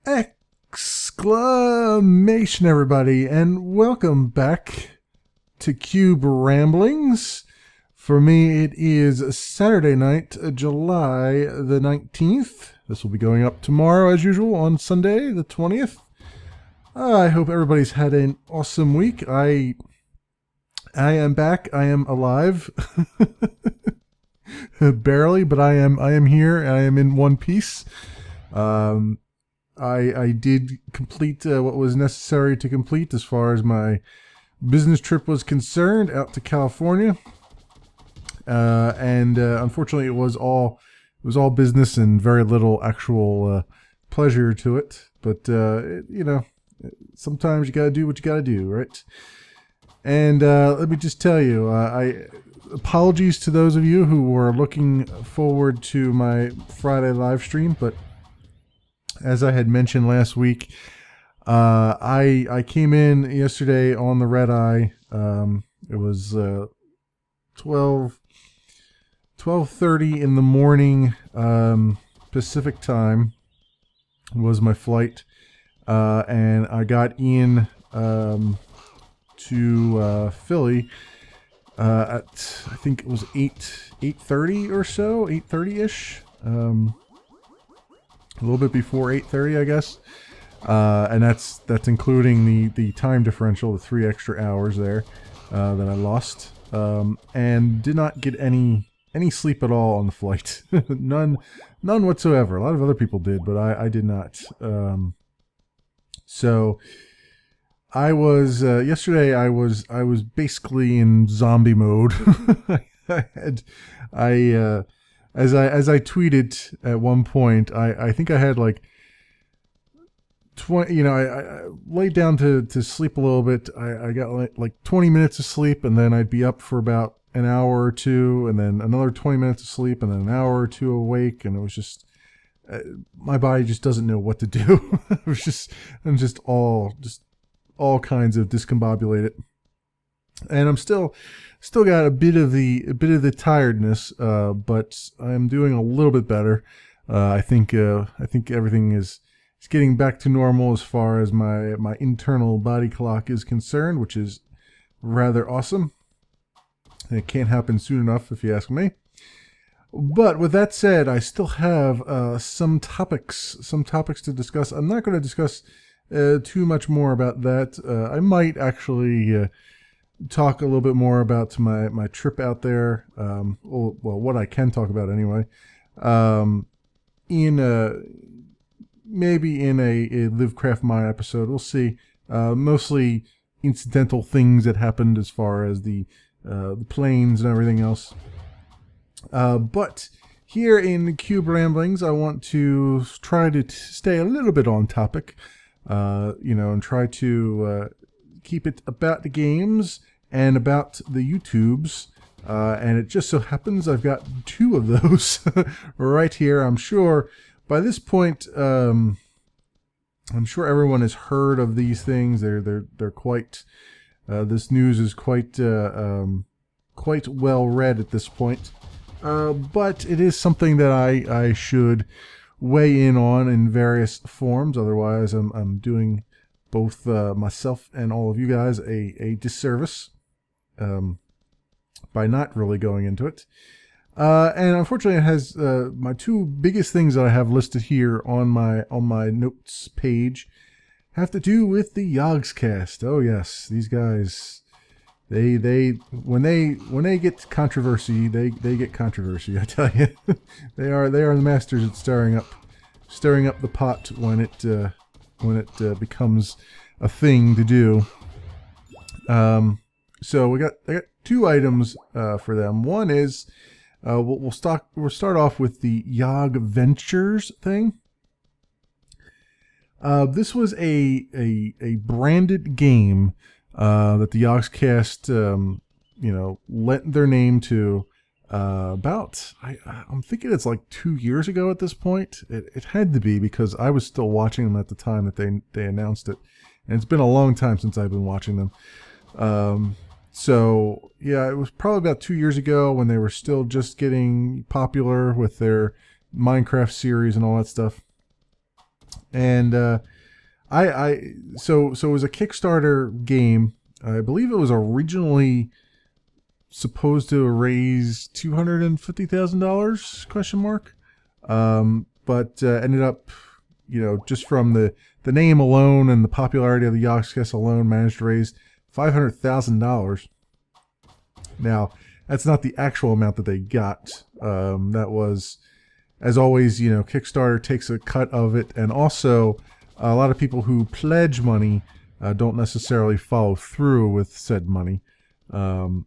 Exclamation, everybody, and welcome back to Cube Ramblings. For me, it is Saturday night, July the 19th. This will be going up tomorrow, as usual, on Sunday, the 20th. I hope everybody's had an awesome week. I am back. I am alive. Barely, but I am here. I am in one piece. I did complete what was necessary to complete as far as my business trip was concerned out to California. And unfortunately, it was all business and very little actual pleasure to it. But sometimes you gotta do what you gotta do, right? And let me just tell you, apologies to those of you who were looking forward to my Friday live stream, but as I had mentioned last week, I came in yesterday on the red eye. It was 12:30 in the morning Pacific time was my flight, and I got in to Philly at, I think it was 8:30 or so, 8:30ish. A little bit before 8:30, I guess, and that's including the time differential, the 3 extra hours there that I lost, and did not get any sleep at all on the flight. none whatsoever. A lot of other people did, but I did not. So I was yesterday. I was basically in zombie mode. As I tweeted at one point, I think I had like 20, I laid down to sleep a little bit. I got like 20 minutes of sleep, and then I'd be up for about an hour or two, and then another 20 minutes of sleep, and then an hour or two awake, and it was just, my body just doesn't know what to do. I'm just all kinds of discombobulated. And I'm still got a bit of the tiredness, but I'm doing a little bit better. I think everything is getting back to normal as far as my internal body clock is concerned, which is rather awesome. It can't happen soon enough, if you ask me. But with that said, I still have some topics to discuss. I'm not going to discuss too much more about that. I might actually talk a little bit more about my trip out there. Well, what I can talk about anyway. Maybe in a Live Craft My episode, we'll see. Mostly incidental things that happened as far as the planes and everything else. But here in Cube Ramblings, I want to try to stay a little bit on topic, and try to keep it about the games and about the YouTubes. And it just so happens I've got 2 of those right here. I'm sure by this point, I'm sure everyone has heard of these things. They're quite. This news is quite well read at this point, but it is something that I should weigh in on in various forms. Otherwise, I'm doing both myself and all of you guys a disservice by not really going into it. And unfortunately, it has my 2 biggest things that I have listed here on my notes page have to do with the Yogscast. Oh yes, these guys, they when they get controversy, they get controversy. I tell you, they are the masters at stirring up the pot when it becomes a thing to do. So I got 2 items for them. One is we'll start off with the Yogventures thing. This was a branded game that the Yogscast lent their name to about I'm thinking it's like 2 years ago at this point. It had to be, because I was still watching them at the time that they announced it, and it's been a long time since I've been watching them. So yeah, it was probably about 2 years ago when they were still just getting popular with their Minecraft series and all that stuff. And so it was a Kickstarter game. I believe it was originally supposed to raise $250,000 question mark, but ended up, just from the name alone and the popularity of the Yogscast alone, managed to raise $500,000. Now, that's not the actual amount that they got. That was, as always, Kickstarter takes a cut of it, and also a lot of people who pledge money don't necessarily follow through with said money. For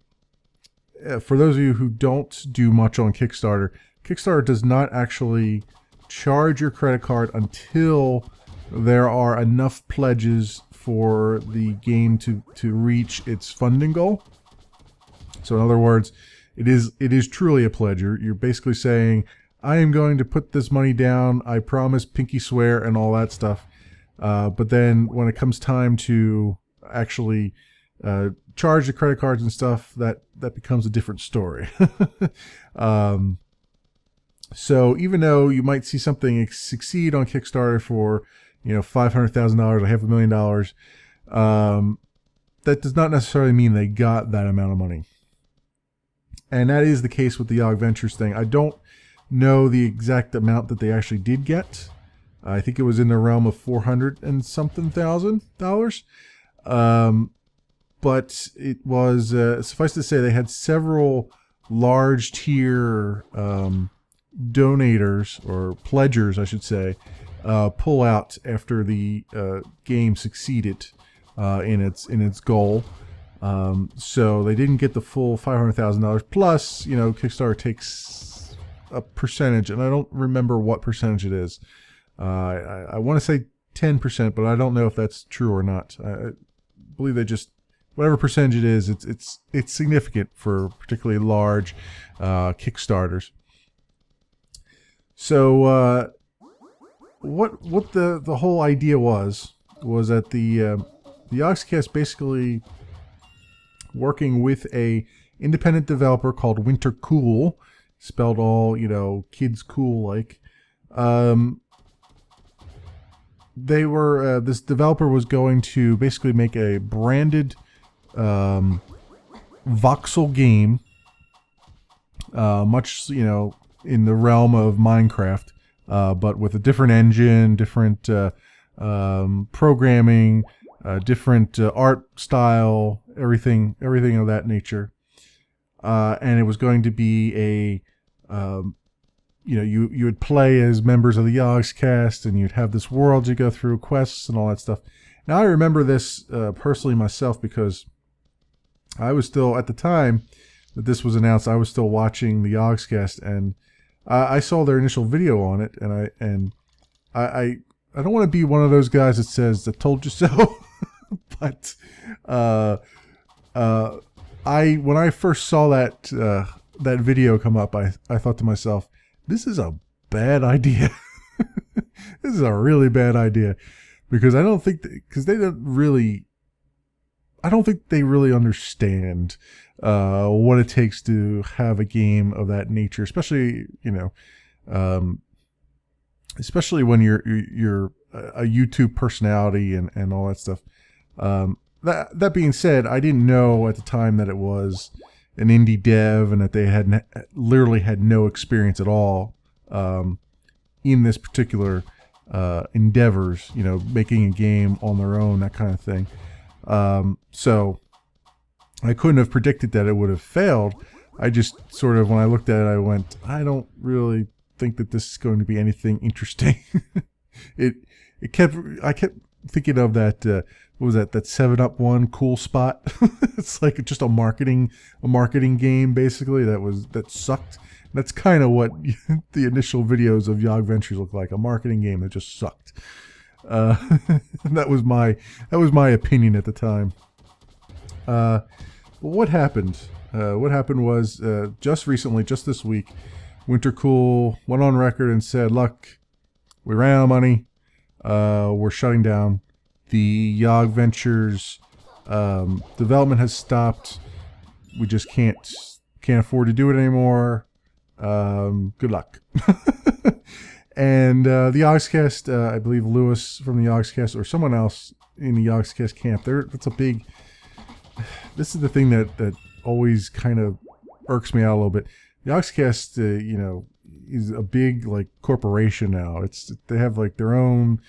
those of you who don't do much on Kickstarter, Kickstarter does not actually charge your credit card until there are enough pledges for the game to reach its funding goal. So in other words, it is truly a pledge. You're basically saying, I am going to put this money down, I promise, pinky swear, and all that stuff. But then when it comes time to actually charge the credit cards and stuff, that becomes a different story. So even though you might see something succeed on Kickstarter for $500,000 or $500,000, that does not necessarily mean they got that amount of money. And that is the case with the Yogventures thing. I don't know the exact amount that they actually did get. I think it was in the realm of $400 and something thousand. But it was, suffice to say, they had several large tier donators, or pledgers, I should say, pull out after the game succeeded in its goal. So they didn't get the full $500,000. Plus, Kickstarter takes a percentage, and I don't remember what percentage it is. I want to say 10%, but I don't know if that's true or not. I believe they just, whatever percentage it is, it's significant for particularly large Kickstarters. So what the whole idea was that the Yogscast basically working with a independent developer called Winter Cool, spelled all kids cool like. They were this developer was going to basically make a branded voxel game, much in the realm of Minecraft, but with a different engine, different programming, different art style, everything of that nature. And it was going to be a you would play as members of the Yogscast, and you'd have this world you go through, quests and all that stuff. Now I remember this personally myself, because I was still, at the time that this was announced, I was still watching the Yogscast, and I saw their initial video on it, and I don't want to be one of those guys that says, "I told you so," but when I first saw that video come up, I thought to myself, this is a bad idea. This is a really bad idea, because I don't think they really understand what it takes to have a game of that nature, especially especially when you're a YouTube personality and all that stuff. That being said, I didn't know at the time that it was an indie dev and that they literally had no experience at all in this particular endeavors, making a game on their own, that kind of thing. So I couldn't have predicted that it would have failed. I just sort of, when I looked at it, I went, I don't really think that this is going to be anything interesting. I kept thinking of that, what was that 7-Up one, Cool Spot? It's like just a marketing game, basically, that sucked. That's kind of what the initial videos of Yogventures looked like, a marketing game that just sucked. That was my opinion at the time. But what happened? What happened was, just recently, just this week, Winter Cool went on record and said, "Look, we ran out of money. We're shutting down. The Yogventures development has stopped. We just can't afford to do it anymore. Good luck." And the Yogscast, I believe Lewis from the Yogscast or someone else in the Yogscast camp, that's a big... This is the thing that always kind of irks me out a little bit. The Yogscast, is a big like corporation now. They have like their own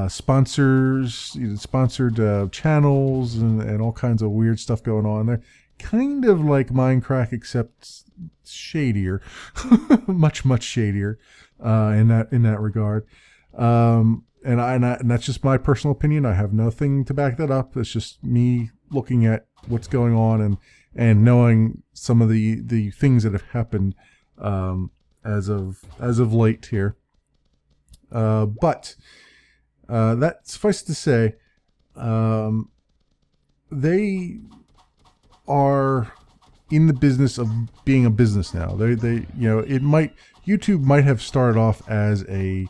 sponsors, sponsored channels, and all kinds of weird stuff going on. They're kind of like Minecraft, except shadier, much shadier in that regard. And that's just my personal opinion. I have nothing to back that up. It's just me looking at what's going on and knowing some of the things that have happened as of late here. But that suffice to say, they are in the business of being a business now. YouTube might have started off as a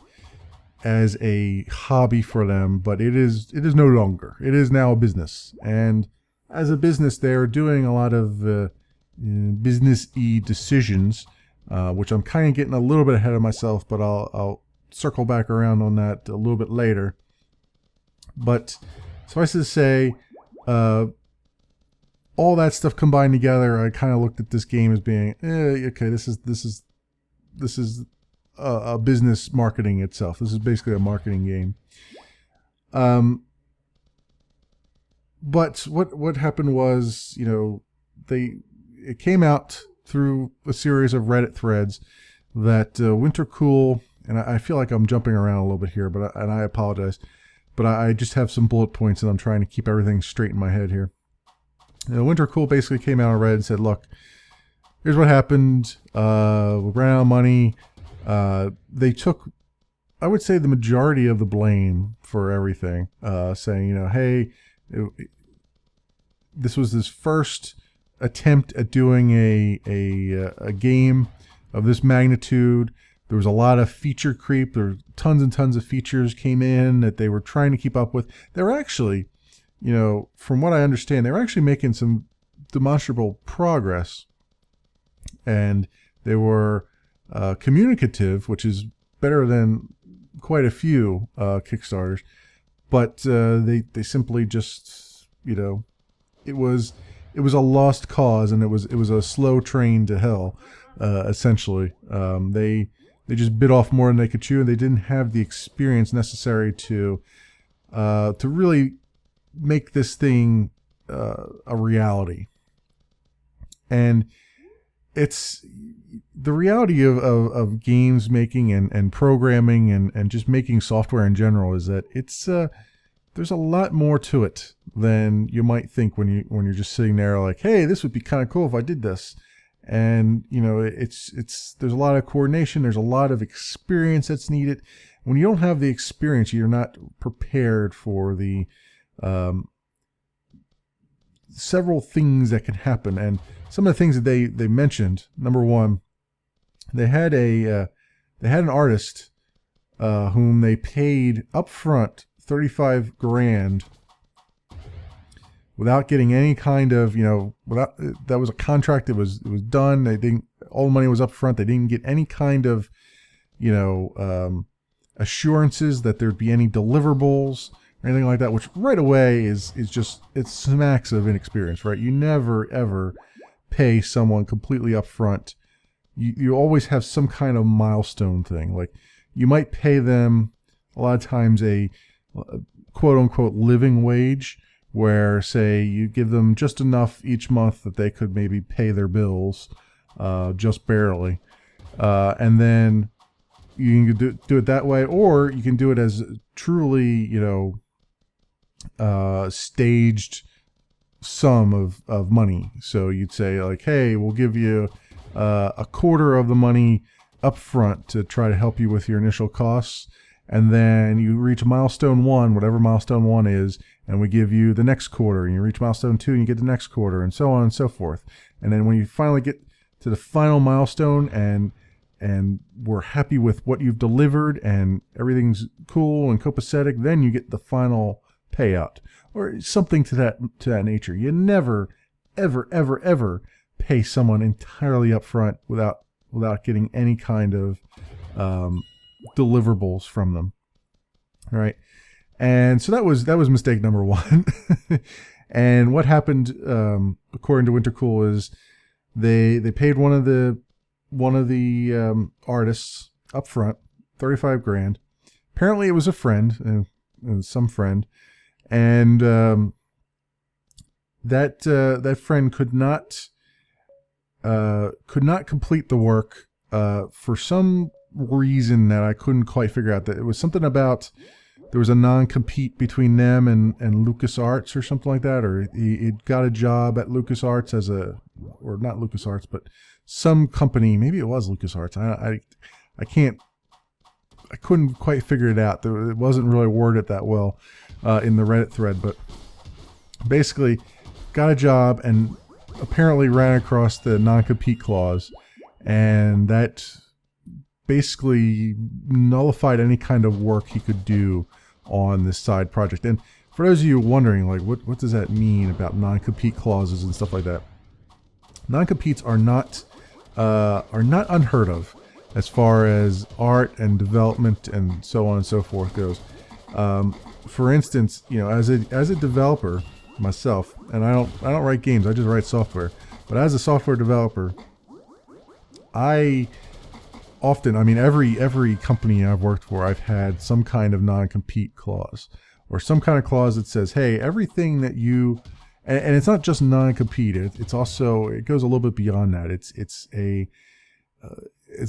hobby for them, but it is no longer. It is now a business, and as a business, they're doing a lot of business-y decisions, which I'm kind of getting a little bit ahead of myself, but I'll circle back around on that a little bit later. But suffice it to say, all that stuff combined together, I kind of looked at this game as being, okay, this is a business marketing itself. This is basically a marketing game. But what happened was, it came out through a series of Reddit threads that Wintercool, and I feel like I'm jumping around a little bit here, and I apologize, but I just have some bullet points and I'm trying to keep everything straight in my head here. Wintercool basically came out on Reddit and said, look, here's what happened. We ran out of money. They took, I would say, the majority of the blame for everything, saying, hey, this was his first attempt at doing a game of this magnitude. There was a lot of feature creep. There were tons and tons of features came in that they were trying to keep up with. They were actually, from what I understand, they were actually making some demonstrable progress, and they were communicative, which is better than quite a few Kickstarters. But they simply just, it was a lost cause, and it was a slow train to hell, essentially. They just bit off more than they could chew, and they didn't have the experience necessary to really make this thing a reality. And it's the reality of games making and programming and just making software in general is that it's there's a lot more to it than you might think when you're just sitting there like, hey, this would be kind of cool if I did this. And it's there's a lot of coordination, there's a lot of experience that's needed. When you don't have the experience, you're not prepared for the several things that can happen. And some of the things that they mentioned, number one, they had an artist whom they paid upfront $35,000 without getting any kind of, that was a contract that was done. They didn't, all the money was up front. They didn't get any kind of, assurances that there'd be any deliverables or anything like that, which right away is just, it smacks of inexperience, right? You never, ever pay someone completely up front. You always have some kind of milestone thing. Like, you might pay them a lot of times a quote unquote living wage, where, say, you give them just enough each month that they could maybe pay their bills, just barely. And then you can do it that way, or you can do it as truly, staged sum of money. So you'd say, like, hey, we'll give you a quarter of the money up front to try to help you with your initial costs. And then you reach milestone 1, whatever milestone 1 is, and we give you the next quarter. And you reach milestone 2, and you get the next quarter, and so on and so forth. And then when you finally get to the final milestone, and we're happy with what you've delivered, and everything's cool and copacetic, then you get the final payout, or something to that nature. You never, ever, ever, ever pay someone entirely up front without getting any kind of deliverables from them. All right. And so that was mistake number one. And what happened, according to Wintercool, is they paid one of the artists up front, $35,000. Apparently it was a friend, some friend, and that friend could not complete the work for some reason that I couldn't quite figure out. That it was something about there was a non-compete between them and LucasArts or something like that, or he got a job at LucasArts or not LucasArts, but some company. Maybe it was LucasArts. I couldn't quite figure it out. It wasn't really worded that well in the Reddit thread, but basically got a job and apparently ran across the non-compete clause, and that basically nullified any kind of work he could do on this side project. And for those of you wondering, like, what does that mean about non-compete clauses and stuff like that? Non-competes are not unheard of as far as art and development and so on and so forth goes. For instance, as a developer myself, and I don't write games, I just write software. But as a software developer, I often, every company I've worked for, I've had some kind of non-compete clause or some kind of clause that says, hey, everything that you, and it's not just non-compete, it's also, it goes a little bit beyond that. It's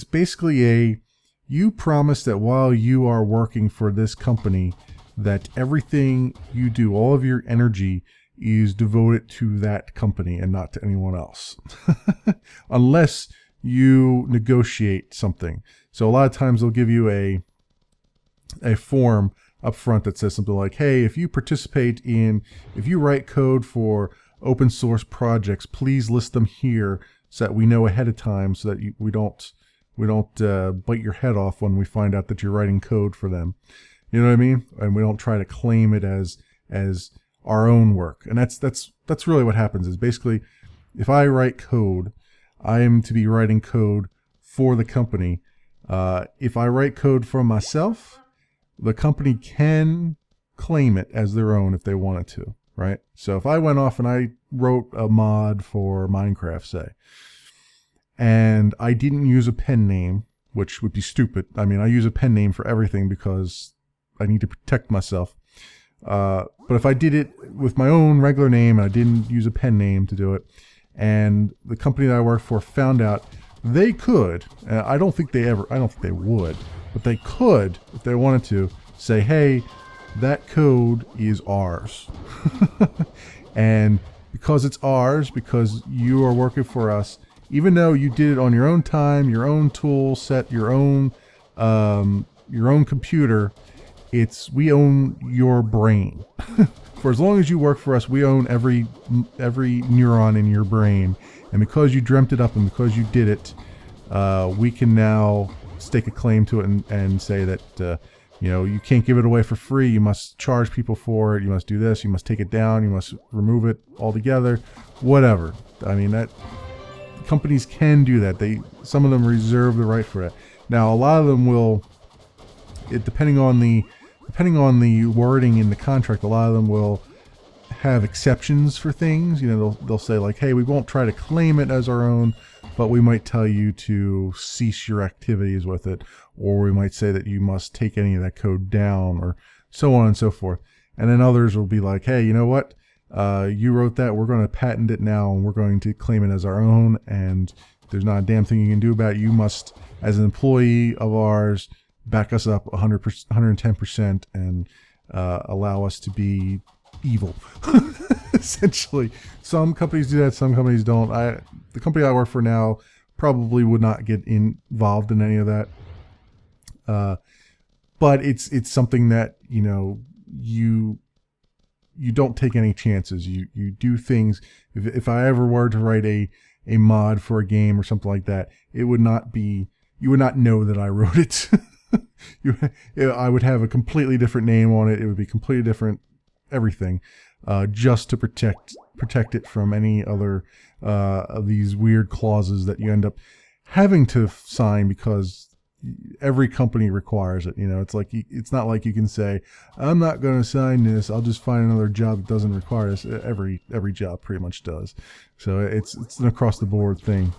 basically you promise that while you are working for this company, that everything you do, all of your energy is devoted to that company and not to anyone else. Unless you negotiate something. So a lot of times they'll give you a form up front that says something like, hey, if you write code for open source projects, please list them here so that we know ahead of time, so that we don't bite your head off when we find out that you're writing code for them. You know what I mean? And we don't try to claim it as our own work. And that's really what happens, is basically if I write code, I am to be writing code for the company. If I write code for myself, the company can claim it as their own if they wanted to, right? So if I went off and I wrote a mod for Minecraft, say, and I didn't use a pen name, which would be stupid. I use a pen name for everything because I need to protect myself. But if I did it with my own regular name and I didn't use a pen name to do it, and the company that I work for found out, they could, I don't think they would, but they could, if they wanted to, say, hey, that code is ours. And because it's ours, because you are working for us, even though you did it on your own time, your own tool set, your own computer, we own your brain. For as long as you work for us, we own every neuron in your brain. And because you dreamt it up and because you did it, we can now stake a claim to it and say that you can't give it away for free. You must charge people for it. You must do this. You must take it down. You must remove it altogether. Whatever. That companies can do that. Some of them reserve the right for that. Now, a lot of them will. Depending on the wording in the contract, a lot of them will have exceptions for things. They'll say like, hey, we won't try to claim it as our own, but we might tell you to cease your activities with it, or we might say that you must take any of that code down, or so on and so forth. And then others will be like, hey, you know what? You wrote that, we're going to patent it now, and we're going to claim it as our own, and there's not a damn thing you can do about it. You must, as an employee of ours, back us up 100%, 110%, and allow us to be evil. Essentially, some companies do that, some companies don't. The company I work for now probably would not get involved in any of that. But it's something that you don't take any chances. You do things. If I ever were to write a mod for a game or something like that, it would not be. You would not know that I wrote it. I would have a completely different name on it. It would be completely different everything, just to protect it from any other of these weird clauses that you end up having to sign because every company requires it. It's like it's not like you can say, I'm not going to sign this. I'll just find another job that doesn't require this. Every job pretty much does. So it's an across the board thing.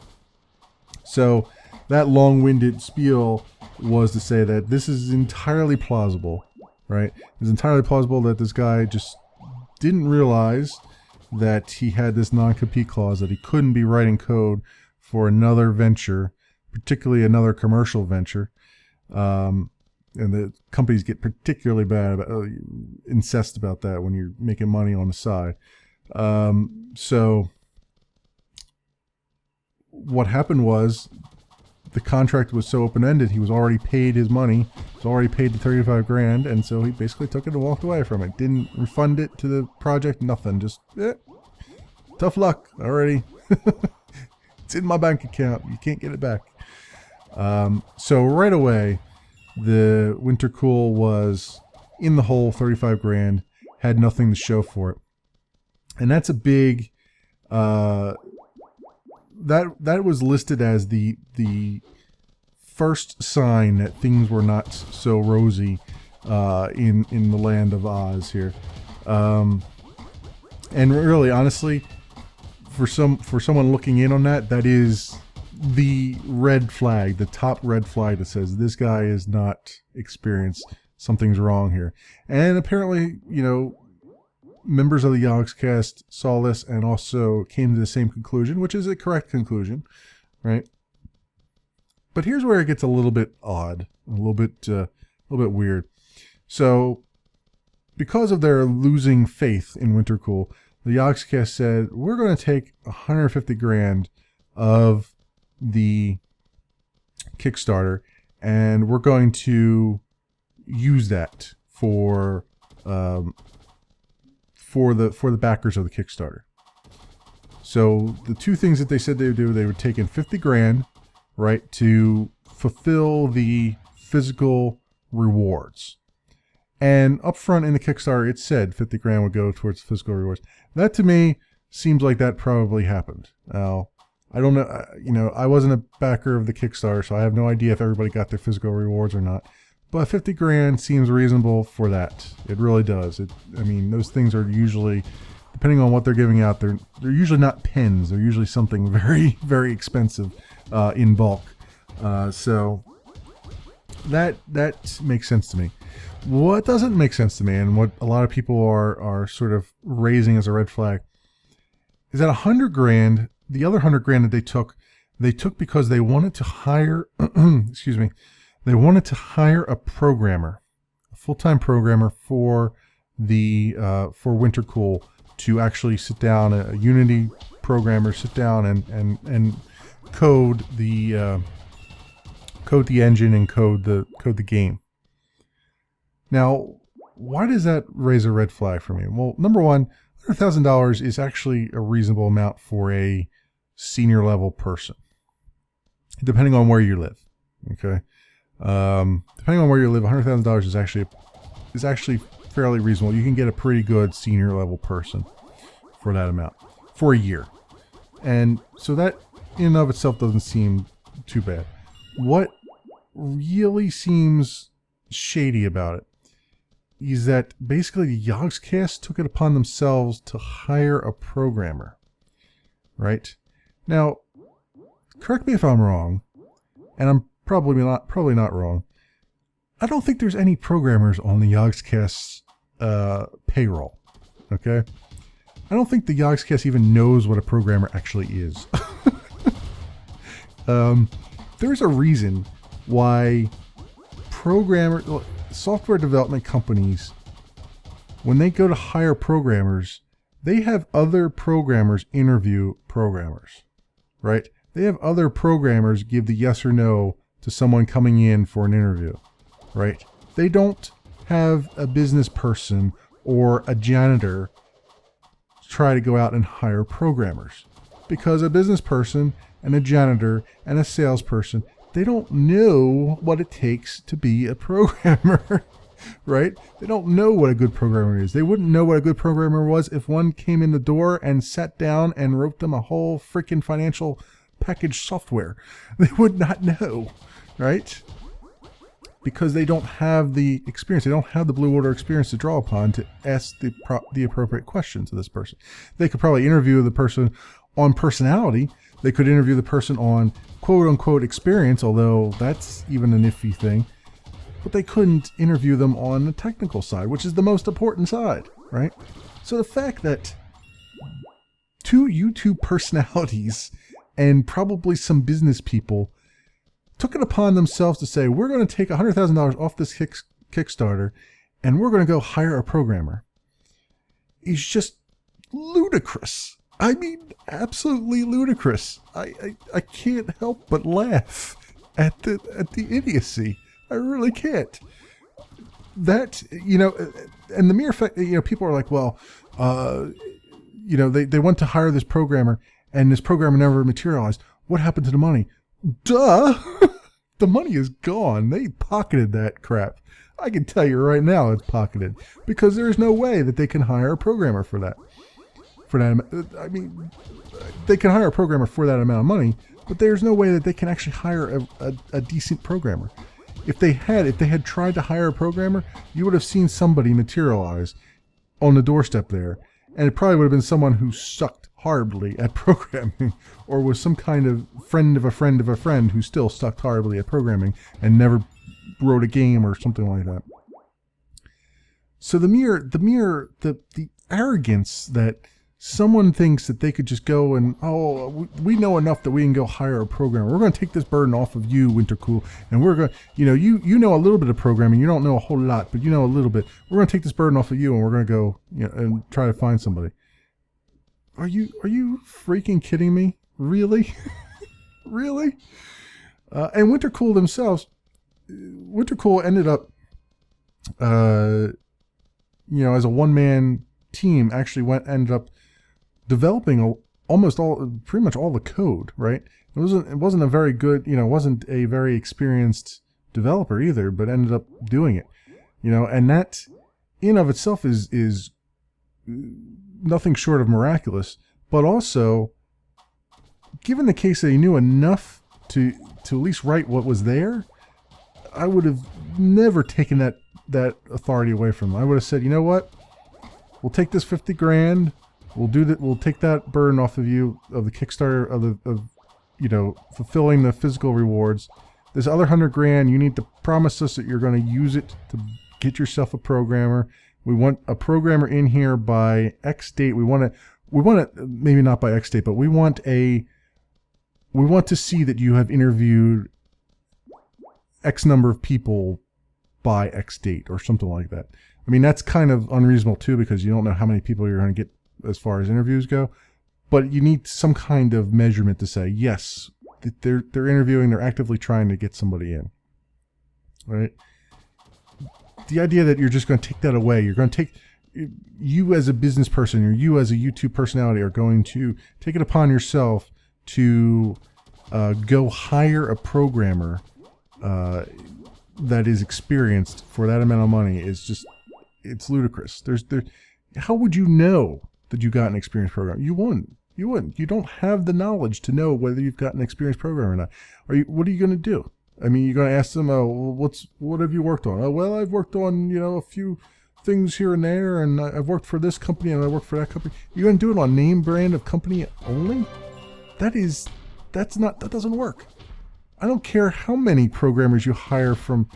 So that long-winded spiel was to say that this is entirely plausible, right? It's entirely plausible that this guy just didn't realize that he had this non-compete clause, that he couldn't be writing code for another venture, particularly another commercial venture. And the companies get particularly bad about incensed about that when you're making money on the side. So what happened was the contract was so open-ended, he was already paid his money. He was already paid the 35 grand, and so he basically took it and walked away from it. Didn't refund it to the project, nothing. Just, tough luck already. It's in my bank account. You can't get it back. So right away, the Wintercool was in the hole, 35 grand, had nothing to show for it. And that's a big, that was listed as the first sign that things were not so rosy in the land of Oz here. And really, honestly, for someone looking in on that, that is the red flag, the top red flag that says this guy is not experienced. Something's wrong here. And apparently, members of the Yogscast saw this and also came to the same conclusion, which is a correct conclusion, right? But here's where it gets a little bit odd, a little bit weird. So, because of their losing faith in Wintercool, the Yogscast said, we're going to take 150 grand of the Kickstarter, and we're going to use that for the backers of the Kickstarter. So the two things that they said they would do, they would take in 50 grand, right, to fulfill the physical rewards. And up front in the Kickstarter, it said 50 grand would go towards physical rewards. That to me seems like that probably happened. Now, I don't know, I wasn't a backer of the Kickstarter, so I have no idea if everybody got their physical rewards or not. But 50 grand seems reasonable for that. It really does. Those things are usually, depending on what they're giving out, they're usually not pens. They're usually something very, very expensive in bulk. So that makes sense to me. What doesn't make sense to me, and what a lot of people are sort of raising as a red flag, is that 100 grand, the other 100 grand that they took because they wanted to hire, excuse me, they wanted to hire a programmer, a full-time programmer for the for Wintercool to actually sit down, a Unity programmer, sit down and code the engine and code the game. Now, why does that raise a red flag for me? Well, number one, $100,000 is actually a reasonable amount for a senior level person, depending on where you live. Okay, depending on where you live, $100,000 is actually fairly reasonable. You can get a pretty good senior level person for that amount for a year, and so that in and of itself doesn't seem too bad. What really seems shady about it is that basically the Yogscast took it upon themselves to hire a programmer, right? Now, correct me if I'm wrong, and I'm probably not wrong. I don't think there's any programmers on the Yogscast's payroll, okay? I don't think the Yogscast even knows what a programmer actually is. There's a reason why software development companies, when they go to hire programmers, they have other programmers interview programmers, right? They have other programmers give the yes or no to someone coming in for an interview, right? They don't have a business person or a janitor try to go out and hire programmers, because a business person and a janitor and a salesperson, they don't know what it takes to be a programmer, right? They don't know what a good programmer is. They wouldn't know what a good programmer was if one came in the door and sat down and wrote them a whole freaking financial package software. They would not know, right? because they don't have the experience. They don't have the blue water experience to draw upon to ask the appropriate question to this person. They could probably interview the person on personality. They could interview the person on quote unquote experience, although that's even an iffy thing. But they couldn't interview them on the technical side, which is the most important side, right? So the fact that two YouTube personalities and probably some business people took it upon themselves to say, we're going to take $100,000 off this Kickstarter and we're going to go hire a programmer, is just ludicrous. I mean, absolutely ludicrous. I can't help but laugh at the idiocy. I really can't. That, you know, and the mere fact that, you know, people are like, well, you know, they went to hire this programmer and this programmer never materialized. What happened to the money? Duh! The money is gone. They pocketed that crap. I can tell you right now it's pocketed, because there's no way that they can hire a programmer for that. I mean, they can hire a programmer for that amount of money, but there's no way that they can actually hire a decent programmer. If they had tried to hire a programmer, you would have seen somebody materialize on the doorstep there, and it probably would have been someone who sucked horribly at programming, or was some kind of friend of a friend of a friend who still sucked horribly at programming and never wrote a game or something like that. So the arrogance that someone thinks that they could just go and, oh, we know enough that we can go hire a programmer. We're going to take this burden off of you, Wintercool, and we're going to, you know, you know a little bit of programming. You don't know a whole lot, but you know a little bit. We're going to take this burden off of you, and we're going to go, you know, and try to find somebody. Are you freaking kidding me? Really? Really? And Wintercool themselves, Wintercool ended up, you know, as a one-man team, actually ended up developing pretty much all the code, right? It wasn't a very good, you know, wasn't a very experienced developer either, but ended up doing it, you know, and that in of itself is nothing short of miraculous. But also, given the case that he knew enough to at least write what was there, I would have never taken that authority away from him. I would have said, you know what? We'll take this 50 grand. We'll take that burden off of you, of the Kickstarter, of you know, fulfilling the physical rewards. This other 100 grand, you need to promise us that you're going to use it to get yourself a programmer. We want a programmer in here by X date. We want to, maybe not by X date, but we want to see that you have interviewed X number of people by X date or something like that. I mean, that's kind of unreasonable too, because you don't know how many people you're going to get as far as interviews go, but you need some kind of measurement to say, yes, they're interviewing, they're actively trying to get somebody in, right? The idea that you're just going to take that away, you're going to take, you as a business person, or you as a YouTube personality are going to take it upon yourself to go hire a programmer that is experienced for that amount of money is just, it's ludicrous. How would you know that you got an experienced programmer? You wouldn't. You don't have the knowledge to know whether you've got an experienced programmer or not. What are you going to do? I mean, you're going to ask them, oh, what have you worked on? Oh, well, I've worked on, you know, a few things here and there, and I've worked for this company and I worked for that company. You're going to do it on name brand of company only? That doesn't work. I don't care how many programmers you hire from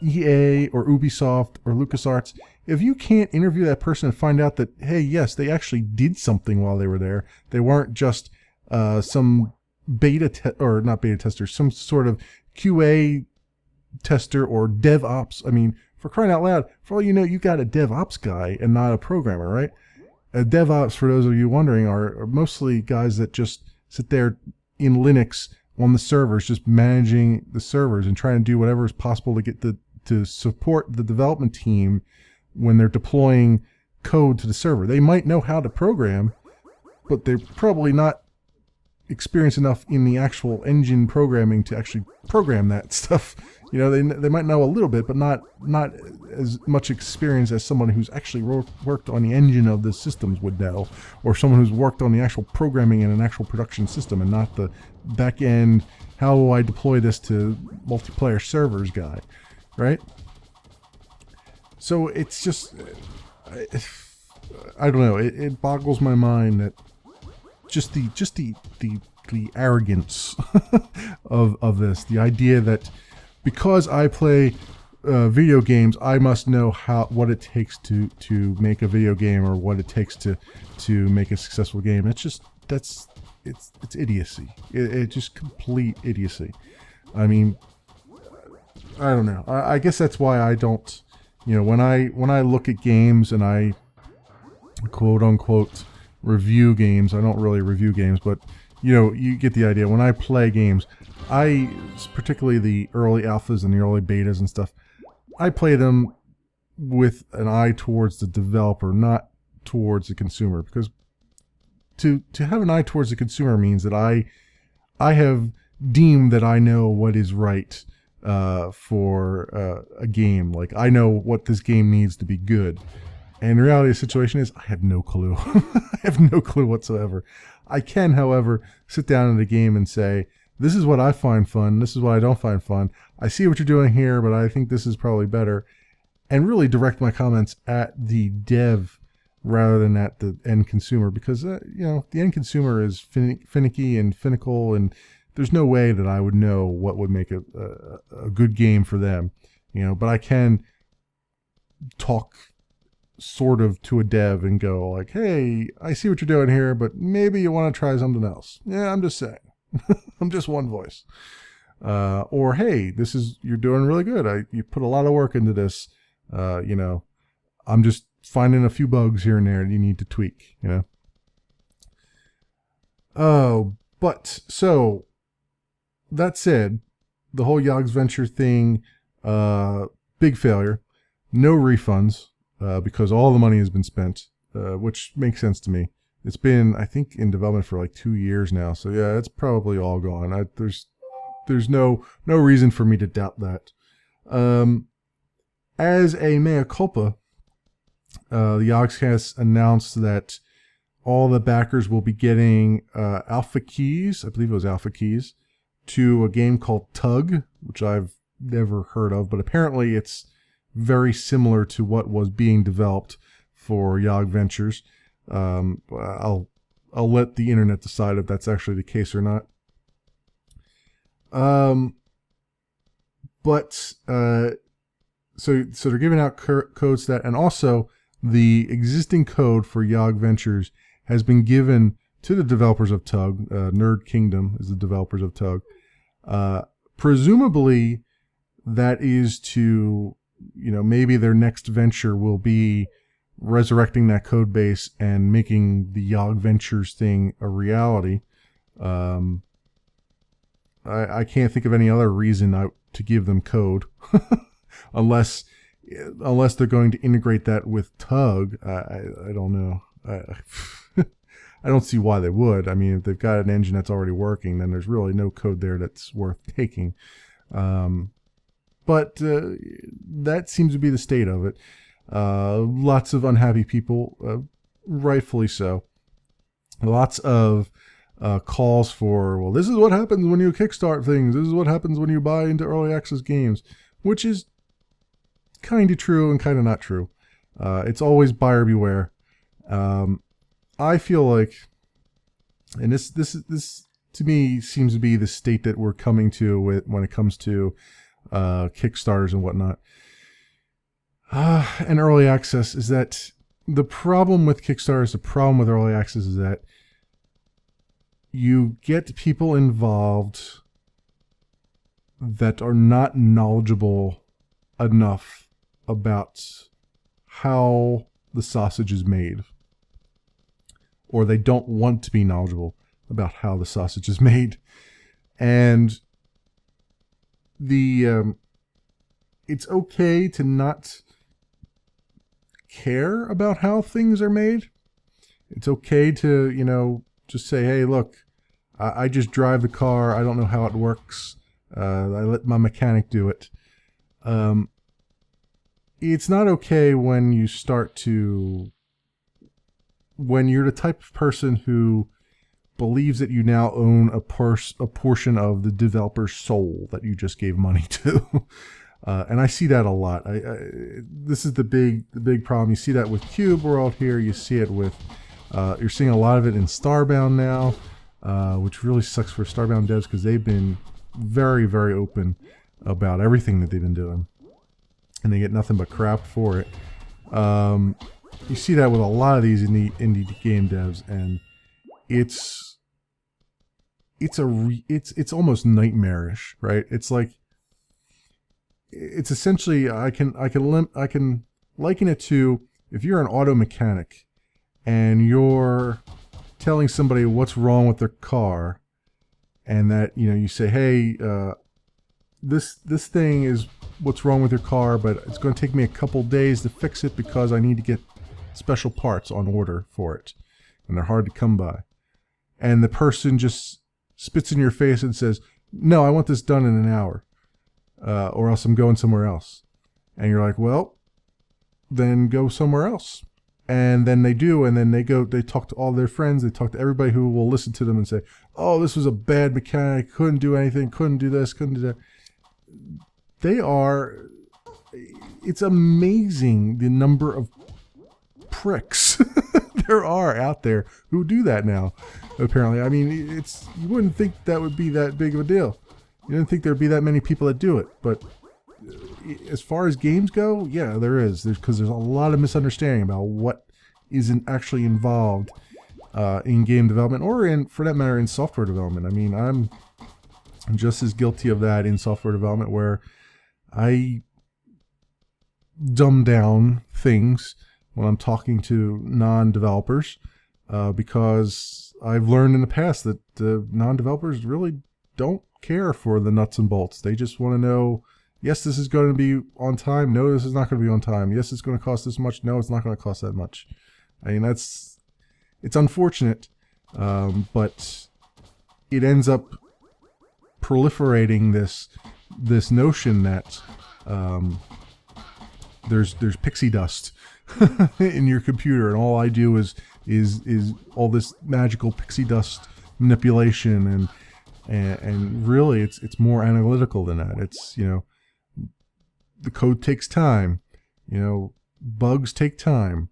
EA or Ubisoft or LucasArts. If you can't interview that person and find out that, hey, yes, they actually did something while they were there, they weren't just some not beta tester, some sort of QA tester or DevOps. I mean, for crying out loud, for all you know, you got a DevOps guy and not a programmer, right? DevOps, for those of you wondering, are mostly guys that just sit there in Linux on the servers, just managing the servers and trying to do whatever is possible to support the development team when they're deploying code to the server. They might know how to program, but they're probably not experience enough in the actual engine programming to actually program that stuff. You know, they might know a little bit, but not as much experience as someone who's actually worked on the engine of the systems would know, or someone who's worked on the actual programming in an actual production system and not the back end, how do I deploy this to multiplayer servers guy, right? So it's just, I don't know, it boggles my mind that just the arrogance of this, the idea that because I play video games, I must know what it takes to make a video game, or what it takes to make a successful game. It's just it's idiocy. It's just complete idiocy. I mean, I don't know. I guess that's why I don't. You know, when I look at games and I quote unquote review games, I don't really review games, but you know, you get the idea. When I play games, particularly the early alphas and the early betas and stuff, I play them with an eye towards the developer, not towards the consumer. Because to have an eye towards the consumer means that I have deemed that I know what is right for a game. Like, I know what this game needs to be good. And the reality of the situation is, I have no clue. I have no clue whatsoever. I can, however, sit down in the game and say, this is what I find fun, this is what I don't find fun. I see what you're doing here, but I think this is probably better. And really direct my comments at the dev rather than at the end consumer. Because, you know, the end consumer is finicky and finical, and there's no way that I would know what would make a good game for them. You know, but I can talk sort of to a dev and go like, hey, I see what you're doing here, but maybe you want to try something else. Yeah, I'm just saying. I'm just one voice. Or, hey, you're doing really good. You put a lot of work into this. You know, I'm just finding a few bugs here and there that you need to tweak, you know. Oh, but so that said, the whole Yogventures thing, big failure. No refunds. Because all the money has been spent, which makes sense to me. It's been, I think, in development for like 2 years now. So yeah, it's probably all gone. There's no reason for me to doubt that. As a mea culpa, the Yogscast announced that all the backers will be getting alpha keys, I believe it was alpha keys, to a game called Tug, which I've never heard of, but apparently it's very similar to what was being developed for Yogventures. I'll let the internet decide if that's actually the case or not. So they're giving out codes that, and also the existing code for Yogventures has been given to the developers of Tug. Nerd Kingdom is the developers of Tug. Presumably, that is to, you know, maybe their next venture will be resurrecting that code base and making the Yogventures thing a reality. I can't think of any other reason to give them code, unless they're going to integrate that with Tug. I don't know. I don't see why they would. I mean, if they've got an engine that's already working, then there's really no code there that's worth taking. But that seems to be the state of it. Lots of unhappy people, rightfully so. Lots of calls for, well, this is what happens when you kickstart things. This is what happens when you buy into early access games, which is kind of true and kind of not true. It's always buyer beware. I feel like, and this to me seems to be the state that we're coming to when it comes to Kickstarters and whatnot, and early access, is that the problem with Kickstarters, the problem with early access is that you get people involved that are not knowledgeable enough about how the sausage is made, or they don't want to be knowledgeable about how the sausage is made. And it's okay to not care about how things are made. It's okay to, just say, hey, look, I just drive the car. I don't know how it works. I let my mechanic do it. It's not okay when you start to, when you're the type of person who believes that you now own a portion of the developer's soul that you just gave money to. And I see that a lot. This is the big problem. You see that with Cube World here. You see it with, you're seeing a lot of it in Starbound now, which really sucks for Starbound devs because they've been very, very open about everything that they've been doing. And they get nothing but crap for it. You see that with a lot of these indie game devs, and it's almost nightmarish, right? It's like, it's essentially, I can liken it to, if you're an auto mechanic and you're telling somebody what's wrong with their car, and that, you know, you say, hey, this thing is what's wrong with your car, but it's going to take me a couple days to fix it because I need to get special parts on order for it, and they're hard to come by. And the person just spits in your face and says, no, I want this done in an hour, or else I'm going somewhere else. And you're like, well, then go somewhere else. And then they do, and then they talk to all their friends, they talk to everybody who will listen to them and say, oh, this was a bad mechanic, couldn't do anything, couldn't do this, couldn't do that. It's amazing the number of pricks there are out there who do that now, apparently. I mean, you wouldn't think that would be that big of a deal. You didn't think there'd be that many people that do it, but as far as games go, yeah, there is. Because there's a lot of misunderstanding about what isn't actually involved in game development, or for that matter, in software development. I mean, I'm just as guilty of that in software development, where I dumb down things when I'm talking to non-developers, because I've learned in the past that non-developers really don't care for the nuts and bolts. They just want to know, yes, this is going to be on time. No, this is not going to be on time. Yes, it's going to cost this much. No, it's not going to cost that much. I mean, it's unfortunate, but it ends up proliferating this notion that there's pixie dust in your computer, and all I do is all this magical pixie dust manipulation, and really it's more analytical than that. It's, you know, the code takes time, you know, bugs take time,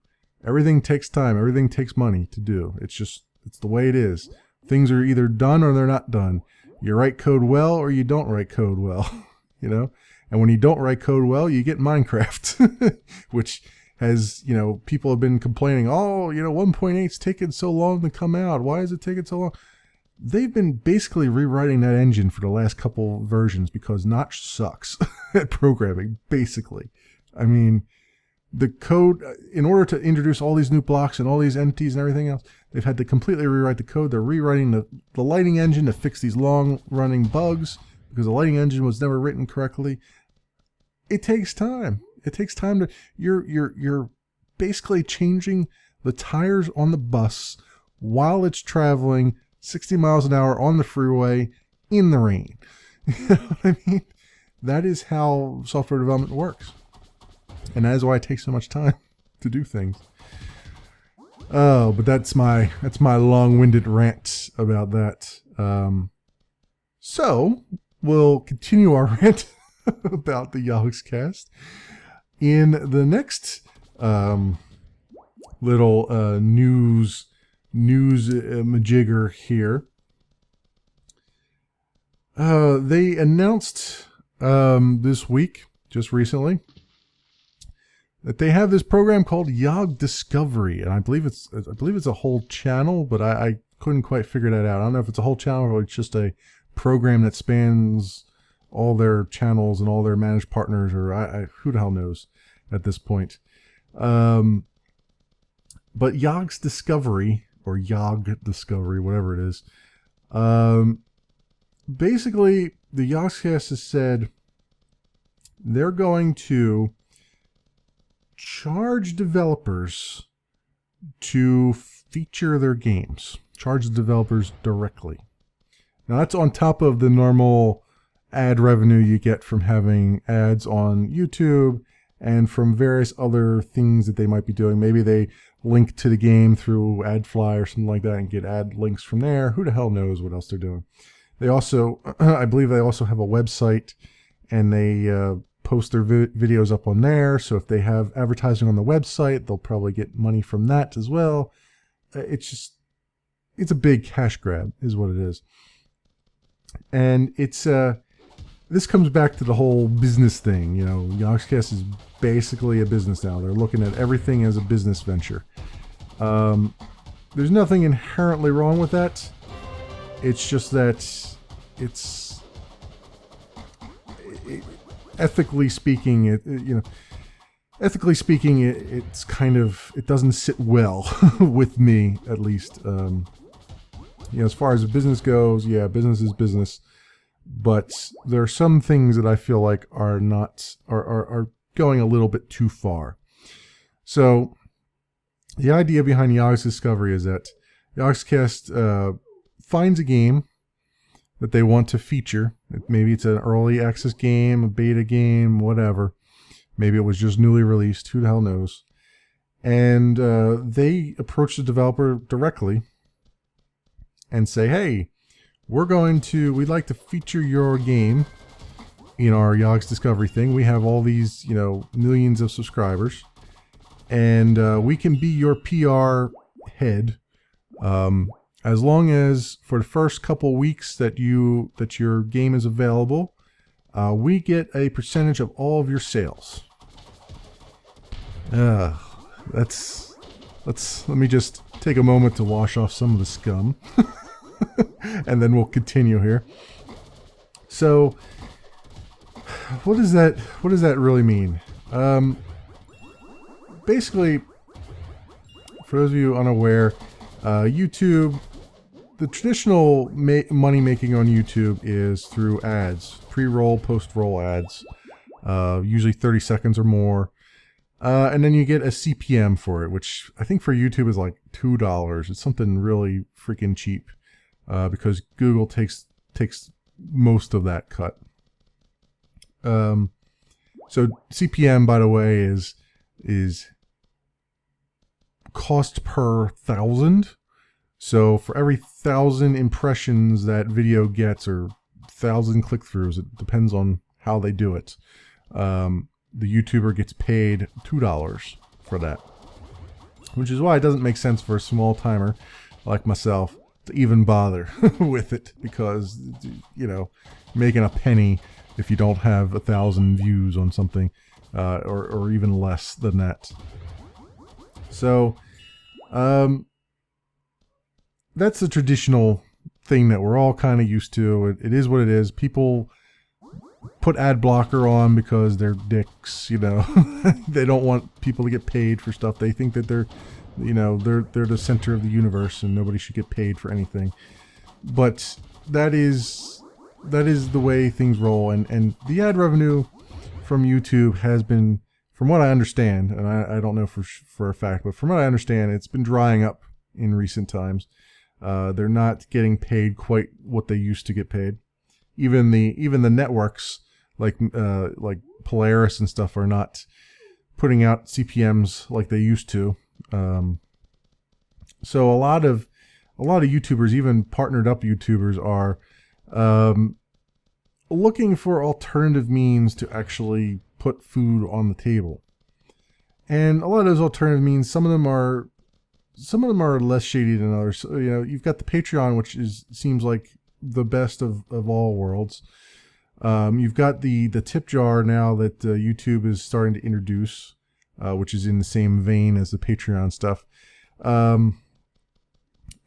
everything takes time, everything takes money to do. It's the way it is. Things are either done or they're not done. You write code well or you don't write code well, you know? And when you don't write code well, you get Minecraft, which has, you know, people have been complaining, oh, you know, 1.8's taking so long to come out. Why is it taking so long? They've been basically rewriting that engine for the last couple versions because Notch sucks at programming, basically. I mean, the code, in order to introduce all these new blocks and all these entities and everything else, they've had to completely rewrite the code. They're rewriting the lighting engine to fix these long-running bugs because the lighting engine was never written correctly. It takes time. It takes time to... You're basically changing the tires on the bus while it's traveling 60 miles an hour on the freeway in the rain. You know what I mean? That is how software development works. And that is why it takes so much time to do things. Oh, but that's my long-winded rant about that. So we'll continue our rant about the Yogscast in the next little news majigger here. They announced this week, just recently, that they have this program called Yogdiscovery, and I believe it's a whole channel, but I couldn't quite figure that out. I don't know if it's a whole channel or it's just a program that spans all their channels and all their managed partners, or who the hell knows at this point. But Yogdiscovery, or Yogdiscovery, whatever it is, basically the Yogscast has said they're going to charge developers to feature their games. Charge the developers directly. Now that's on top of the normal ad revenue you get from having ads on YouTube and from various other things that they might be doing. Maybe they link to the game through AdFly or something like that and get ad links from there. Who the hell knows what else they're doing? They also, I believe they also have a website, and they post their videos up on there. So if they have advertising on the website, they'll probably get money from that as well. It's a big cash grab is what it is. And it's, this comes back to the whole business thing. You know, Yogscast is basically a business now. They're looking at everything as a business venture. There's nothing inherently wrong with that. It's just that ethically speaking, it's kind of, it doesn't sit well with me, at least. As far as the business goes, yeah, business is business. But there are some things that I feel like are going a little bit too far. So the idea behind Yogdiscovery is that Yogscast finds a game that they want to feature. Maybe it's an early access game, a beta game, whatever. Maybe it was just newly released. Who the hell knows? And they approach the developer directly and say, hey, we'd like to feature your game in our Yogdiscovery thing. We have all these, millions of subscribers, and we can be your PR head, as long as for the first couple weeks that your game is available, we get a percentage of all of your sales. Let me just take a moment to wash off some of the scum. And then we'll continue here. So, what does that really mean? Basically, for those of you unaware, YouTube, the traditional money making on YouTube is through ads, pre-roll, post-roll ads, usually 30 seconds or more. And then you get a CPM for it, which I think for YouTube is like $2. It's something really freaking cheap. Because Google takes most of that cut. So CPM, by the way, is cost per 1,000. So for every 1,000 impressions that video gets, or 1,000 click-throughs, it depends on how they do it, the YouTuber gets paid $2 for that. Which is why it doesn't make sense for a small timer like myself to even bother with it, because making a penny if you don't have 1,000 views on something, or even less than that. So that's the traditional thing that we're all kind of used to. It is what it is. People put ad blocker on because they're dicks. They don't want people to get paid for stuff. They think that they're the center of the universe and nobody should get paid for anything. But that is the way things roll, and the ad revenue from YouTube has been, from what I understand, and I don't know for a fact, but from what I understand, it's been drying up in recent times. They're not getting paid quite what they used to get paid. Even the networks like Polaris and stuff are not putting out CPMs like they used to. So a lot of YouTubers, even partnered up YouTubers, are looking for alternative means to actually put food on the table. And a lot of those alternative means, some of them are less shady than others. So, you've got the Patreon, which seems like the best of all worlds. You've got the tip jar now that YouTube is starting to introduce, which is in the same vein as the Patreon stuff. And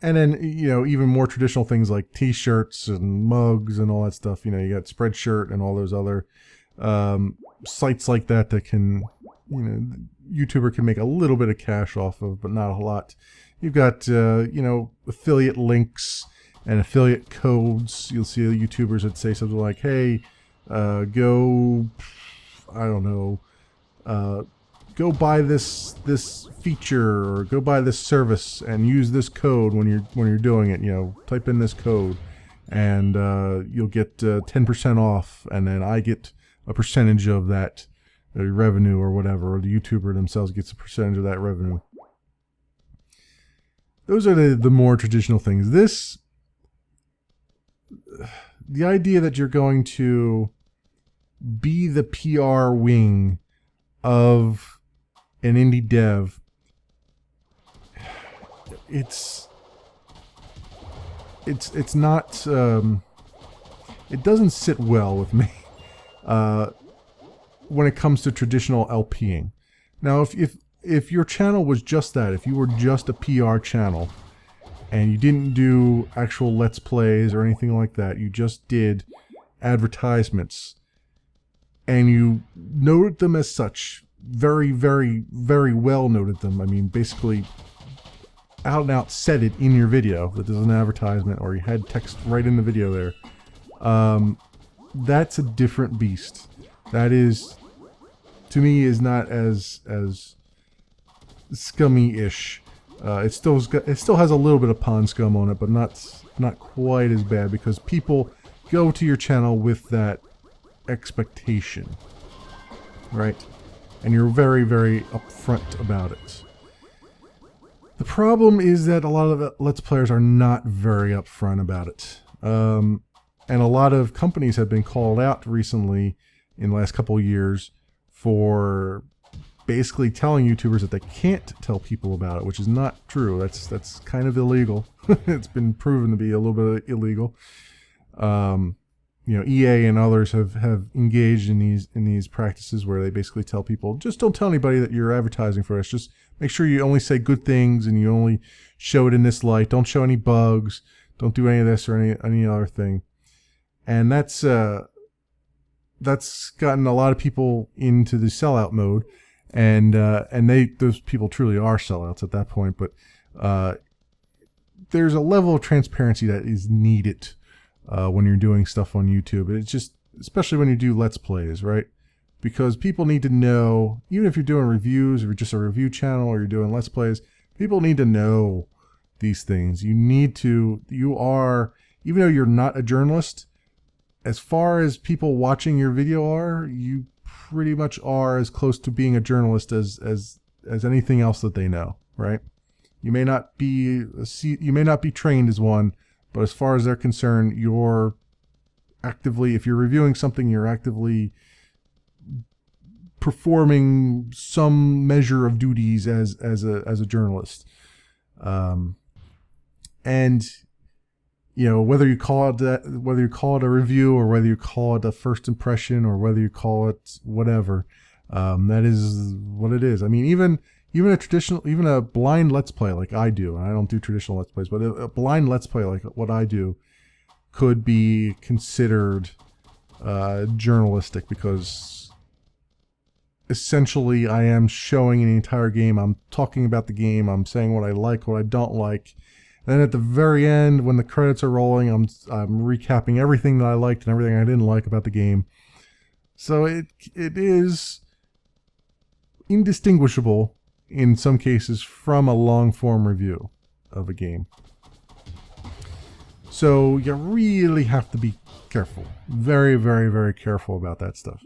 then, even more traditional things like t-shirts and mugs and all that stuff. You got Spreadshirt and all those other sites like that can, YouTuber can make a little bit of cash off of, but not a lot. You've got, affiliate links and affiliate codes. You'll see YouTubers that say something like, hey, go buy this feature, or go buy this service and use this code when you're doing it. Type in this code, and you'll get 10% off, and then I get a percentage of that revenue or whatever, or the YouTuber themselves gets a percentage of that revenue. Those are the more traditional things. The idea that you're going to be the PR wing of an indie dev, it's not, it doesn't sit well with me when it comes to traditional LPing. Now, if your channel was just that, if you were just a PR channel and you didn't do actual Let's Plays or anything like that, you just did advertisements and you noted them as such, very, very, very well noted them. I mean, basically out and out said it in your video that there's an advertisement, or you had text right in the video there. That's a different beast. That is, to me, is not as scummy-ish. It still has a little bit of pond scum on it, but not quite as bad, because people go to your channel with that expectation, right? And you're very, very upfront about it. The problem is that a lot of Let's Players are not very upfront about it. And a lot of companies have been called out recently in the last couple of years for basically telling YouTubers that they can't tell people about it, which is not true. That's kind of illegal. It's been proven to be a little bit illegal. You know, EA and others have engaged in these practices where they basically tell people, just don't tell anybody that you're advertising for us. Just make sure you only say good things and you only show it in this light. Don't show any bugs. Don't do any of this or any other thing. And that's gotten a lot of people into the sellout mode, and those people truly are sellouts at that point. But there's a level of transparency that is needed when you're doing stuff on YouTube. It's just, especially when you do Let's Plays, right? Because people need to know, even if you're doing reviews, or you're just a review channel, or you're doing Let's Plays, people need to know these things. You are, even though you're not a journalist, as far as people watching your video are, you pretty much are as close to being a journalist as anything else that they know, right? You may not be trained as one, but as far as they're concerned, you're actively, if you're reviewing something, you're actively performing some measure of duties as a journalist. And you know, whether you call it a review, or whether you call it a first impression, or whether you call it whatever, that is what it is. I mean, even a blind Let's Play like I do, and I don't do traditional Let's Plays, but a blind Let's Play like what I do could be considered journalistic, because essentially I am showing an entire game. I'm talking about the game. I'm saying what I like, what I don't like. Then at the very end, when the credits are rolling, I'm recapping everything that I liked and everything I didn't like about the game. So it is indistinguishable in some cases from a long-form review of a game. So you really have to be careful. Very, very, very careful about that stuff.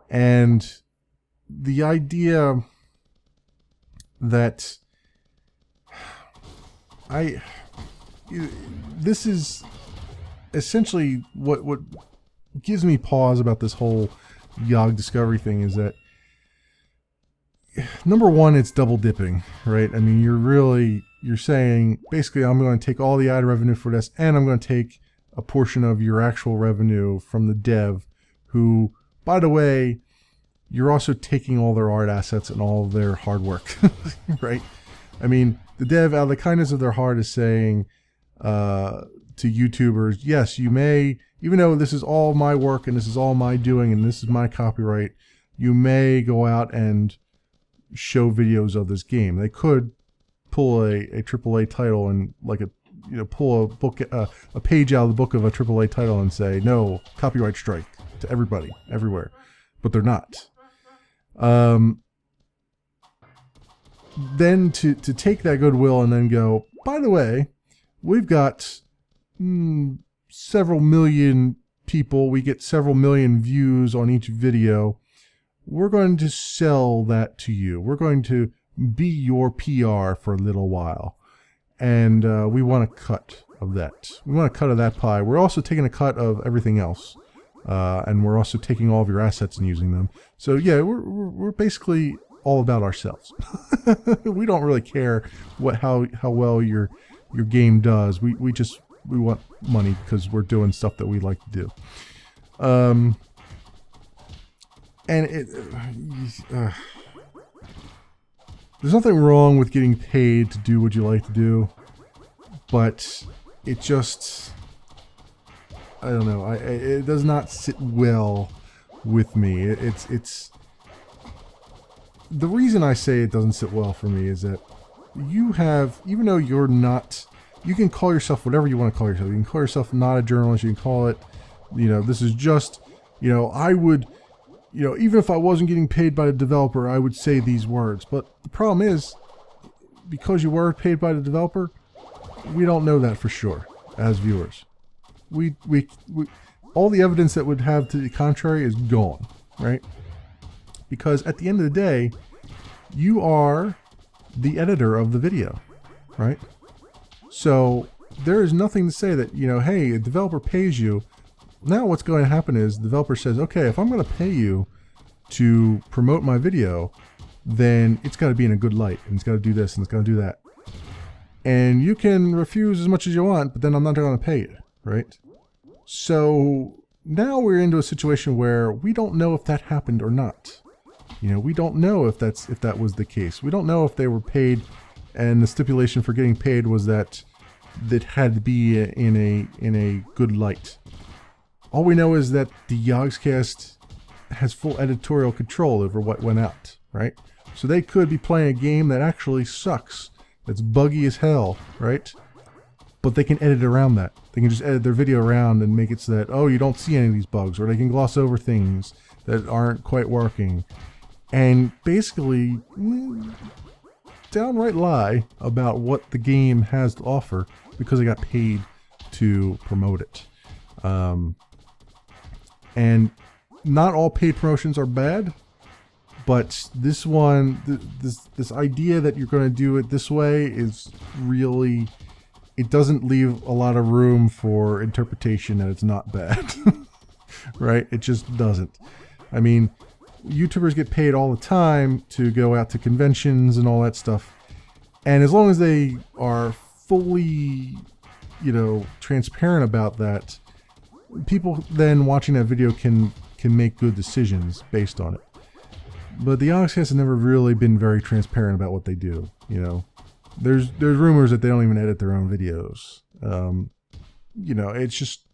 And the idea that this is essentially what gives me pause about this whole Yogdiscovery thing, is that, number one, it's double dipping, right? I mean, you're saying basically, I'm going to take all the ad revenue for this, and I'm going to take a portion of your actual revenue from the dev, who, by the way, you're also taking all their art assets and all of their hard work, right? I mean, the dev, out of the kindness of their heart, is saying to YouTubers, yes, you may, even though this is all my work and this is all my doing and this is my copyright, you may go out and show videos of this game. They could pull a AAA title and pull a page out of the book of a AAA title and say, no, copyright strike to everybody, everywhere. But they're not. Then to take that goodwill and then go, by the way, we've got several million people, we get several million views on each video, we're going to sell that to you. We're going to be your PR for a little while. And we want a cut of that. We want a cut of that pie. We're also taking a cut of everything else. And we're also taking all of your assets and using them. So yeah, we're basically all about ourselves. We don't really care how well your game does. We want money because we're doing stuff that we like to do. There's nothing wrong with getting paid to do what you like to do, but it just, I don't know, it does not sit well with me. It's the reason I say it doesn't sit well for me is that you have, even though you're not, you can call yourself whatever you want to call yourself. You can call yourself not a journalist. You can call it, this is just, I would, even if I wasn't getting paid by the developer, I would say these words. But the problem is, because you were paid by the developer, we don't know that for sure as viewers. We all the evidence that would have to the contrary is gone, right? Because at the end of the day, you are the editor of the video, right? So there is nothing to say that, hey, a developer pays you. Now what's going to happen is the developer says, okay, if I'm going to pay you to promote my video, then it's got to be in a good light, and it's got to do this, and it's got to do that. And you can refuse as much as you want, but then I'm not going to pay you, right? So now we're into a situation where we don't know if that happened or not. We don't know if that was the case. We don't know if they were paid, and the stipulation for getting paid was that it had to be in a good light. All we know is that the Yogscast has full editorial control over what went out, right? So they could be playing a game that actually sucks, that's buggy as hell, right? But they can edit around that. They can just edit their video around and make it so that, oh, you don't see any of these bugs, or they can gloss over things that aren't quite working. And basically, downright lie about what the game has to offer because they got paid to promote it. And not all paid promotions are bad, but this one, this idea that you're going to do it this way is really, it doesn't leave a lot of room for interpretation that it's not bad, right? It just doesn't. I mean, YouTubers get paid all the time to go out to conventions and all that stuff, and as long as they are fully, transparent about that, people then watching that video can make good decisions based on it. But the Yogscast has never really been very transparent about what they do. There's rumors that they don't even edit their own videos. It's just,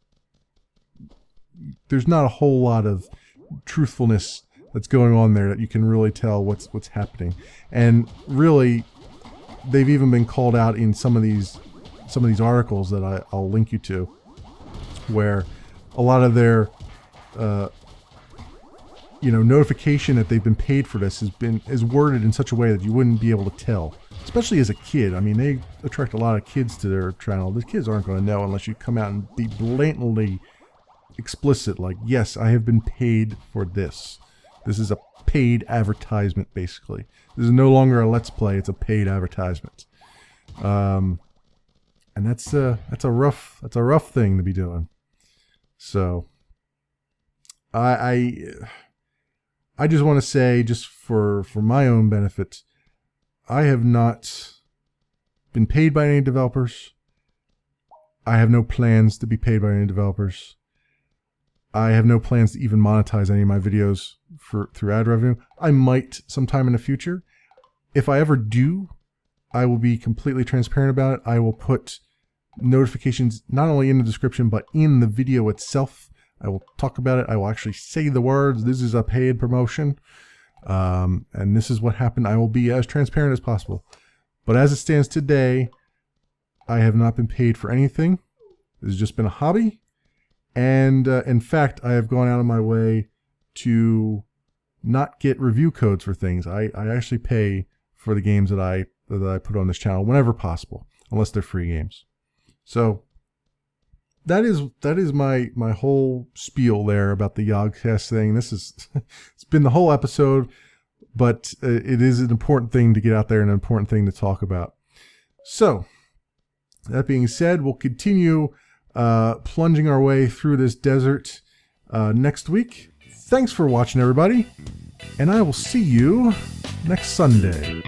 there's not a whole lot of truthfulness that's going on there that you can really tell what's happening. And really, they've even been called out in some of these articles that I'll link you to, where a lot of their notification that they've been paid for this is worded in such a way that you wouldn't be able to tell, especially as a kid. I mean, they attract a lot of kids to their channel. The kids aren't going to know unless you come out and be blatantly explicit, like, yes, I have been paid for this. This is a paid advertisement, basically. This is no longer a Let's Play, it's a paid advertisement. And that's a rough thing to be doing. So I just want to say, just for my own benefit, I have not been paid by any developers. I have no plans to be paid by any developers. I have no plans to even monetize any of my videos through ad revenue. I might sometime in the future. If I ever do, I will be completely transparent about it. I will put notifications not only in the description, but in the video itself. I will talk about it. I will actually say the words, this is a paid promotion, and this is what happened. I will be as transparent as possible. But as it stands today, I have not been paid for anything. This has just been a hobby. And in fact, I have gone out of my way to not get review codes for things. I actually pay for the games that I put on this channel whenever possible, unless they're free games. So that is my whole spiel there about the Yogcast thing. This is it's been the whole episode, but it is an important thing to get out there and an important thing to talk about. So, that being said, we'll continue plunging our way through this desert next week. Thanks for watching, everybody, and I will see you next Sunday.